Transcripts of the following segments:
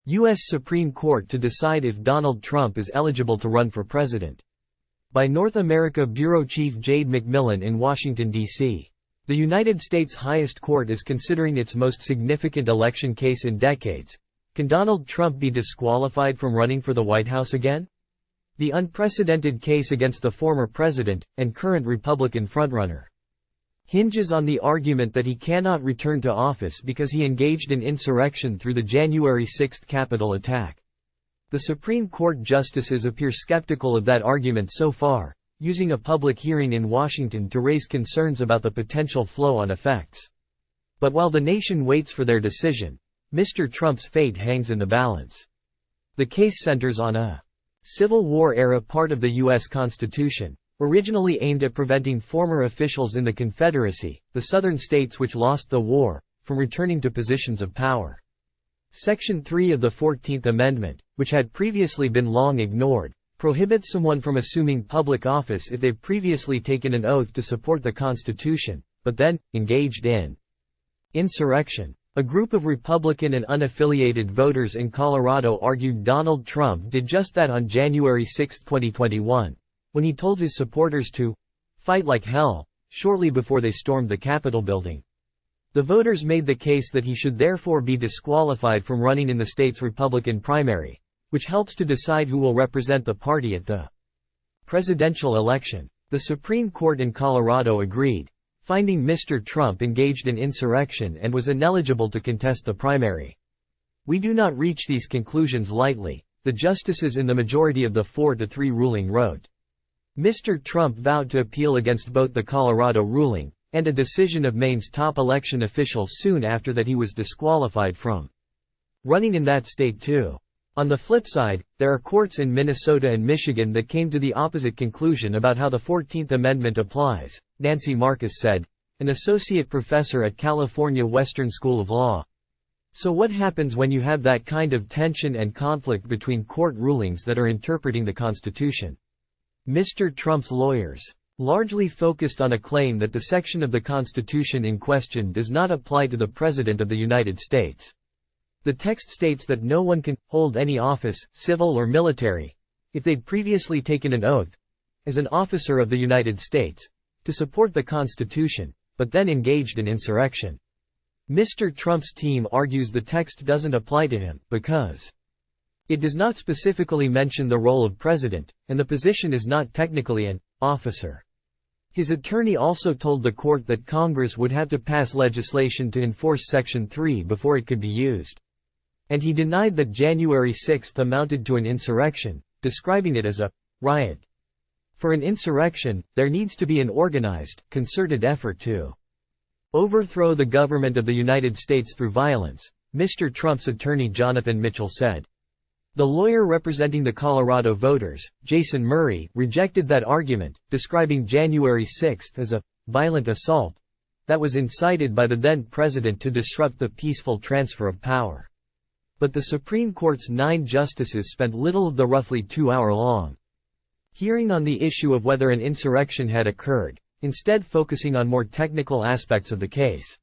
U.S. Supreme Court to decide if Donald Trump is eligible to run for president. By North America Bureau Chief Jade Macmillan in Washington, D.C. The United States highest court is considering its most significant election case in decades. Can Donald Trump be disqualified from running for the White House again? The unprecedented case against the former president, and current Republican frontrunner, hinges on the argument that he cannot return to office because he engaged in insurrection through the January 6 Capitol attack. The Supreme Court justices appear skeptical of that argument so far, using a public hearing in Washington to raise concerns about the potential flow-on effects. But while the nation waits for their decision, Mr. Trump's fate hangs in the balance. The case centers on a Civil War-era part of the U.S. Constitution, originally aimed at preventing former officials in the Confederacy, the southern states which lost the war, from returning to positions of power. Section 3 of the 14th Amendment, which had previously been long ignored, prohibits someone from assuming public office if they've previously taken an oath to support the Constitution, but then engaged in insurrection. A group of Republican and unaffiliated voters in Colorado argued Donald Trump did just that on January 6, 2021. When he told his supporters to fight like hell, shortly before they stormed the Capitol building. The voters made the case that he should therefore be disqualified from running in the state's Republican primary, which helps to decide who will represent the party at the presidential election. The Supreme Court in Colorado agreed, finding Mr. Trump engaged in insurrection and was ineligible to contest the primary. "We do not reach these conclusions lightly," the justices in the majority of the 4-3 ruling wrote. Mr. Trump vowed to appeal against both the Colorado ruling, and a decision of Maine's top election official soon after that he was disqualified from running in that state too. On the flip side, there are courts in Minnesota and Michigan that came to the opposite conclusion about how the 14th Amendment applies, Nancy Marcus said, an associate professor at California Western School of Law. So what happens when you have that kind of tension and conflict between court rulings that are interpreting the Constitution? Mr. Trump's lawyers largely focused on a claim that the section of the Constitution in question does not apply to the President of the United States. The text states that no one can hold any office, civil or military, if they'd previously taken an oath, as an officer of the United States, to support the Constitution, but then engaged in insurrection. Mr. Trump's team argues the text doesn't apply to him, because it does not specifically mention the role of president, and the position is not technically an officer. His attorney also told the court that Congress would have to pass legislation to enforce Section 3 before it could be used. And he denied that January 6 amounted to an insurrection, describing it as a riot. For an insurrection, there needs to be an organized, concerted effort to overthrow the government of the United States through violence, Mr. Trump's attorney Jonathan Mitchell said. The lawyer representing the Colorado voters, Jason Murray, rejected that argument, describing January 6 as a violent assault that was incited by the then president to disrupt the peaceful transfer of power. But the Supreme Court's 9 justices spent little of the roughly 2-hour-long hearing on the issue of whether an insurrection had occurred, instead focusing on more technical aspects of the case.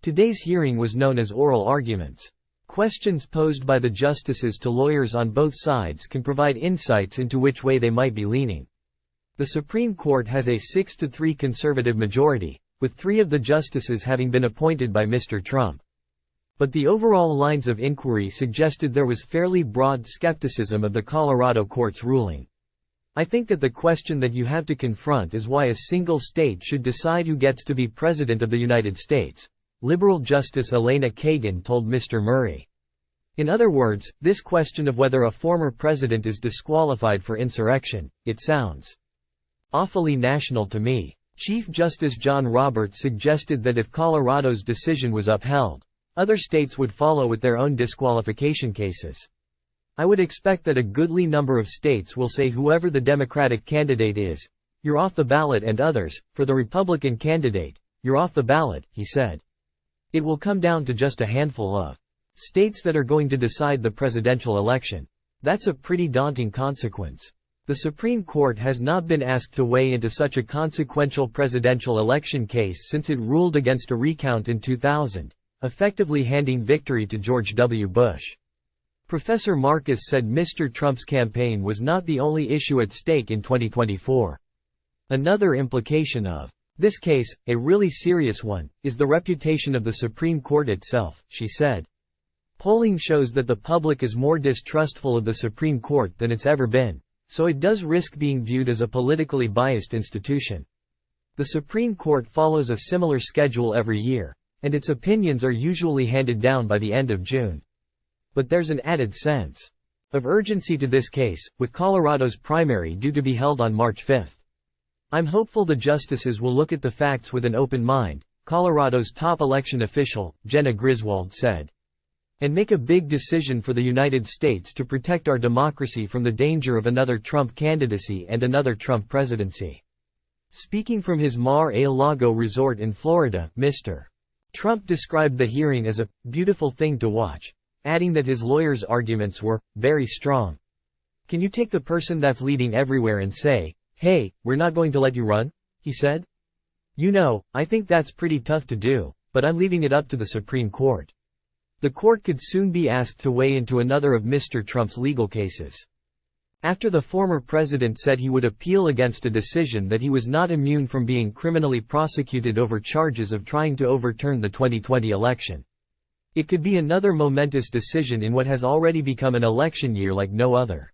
Today's hearing was known as oral arguments. Questions posed by the justices to lawyers on both sides can provide insights into which way they might be leaning. The Supreme Court has a 6-3 conservative majority, with 3 of the justices having been appointed by Mr. Trump. But the overall lines of inquiry suggested there was fairly broad skepticism of the Colorado court's ruling. I think that the question that you have to confront is why a single state should decide who gets to be President of the United States, liberal Justice Elena Kagan told Mr. Murray. In other words, this question of whether a former president is disqualified for insurrection, it sounds awfully national to me. Chief Justice John Roberts suggested that if Colorado's decision was upheld, other states would follow with their own disqualification cases. I would expect that a goodly number of states will say whoever the Democratic candidate is, you're off the ballot, and others, for the Republican candidate, you're off the ballot, he said. It will come down to just a handful of states that are going to decide the presidential election. That's a pretty daunting consequence. The Supreme Court has not been asked to weigh into such a consequential presidential election case since it ruled against a recount in 2000, effectively handing victory to George W. Bush. Professor Marcus said Mr. Trump's campaign was not the only issue at stake in 2024. Another implication of this case, a really serious one, is the reputation of the Supreme Court itself, she said. Polling shows that the public is more distrustful of the Supreme Court than it's ever been, so it does risk being viewed as a politically biased institution. The Supreme Court follows a similar schedule every year, and its opinions are usually handed down by the end of June. But there's an added sense of urgency to this case, with Colorado's primary due to be held on March 5. I'm hopeful the justices will look at the facts with an open mind, Colorado's top election official, Jenna Griswold said, and make a big decision for the United States to protect our democracy from the danger of another Trump candidacy and another Trump presidency. Speaking from his Mar-a-Lago resort in Florida, Mr. Trump described the hearing as a beautiful thing to watch, adding that his lawyers' arguments were very strong. Can you take the person that's leading everywhere and say, "Hey, we're not going to let you run?" he said. You know, I think that's pretty tough to do, but I'm leaving it up to the Supreme Court. The court could soon be asked to weigh into another of Mr. Trump's legal cases. After the former president said he would appeal against a decision that he was not immune from being criminally prosecuted over charges of trying to overturn the 2020 election. It could be another momentous decision in what has already become an election year like no other.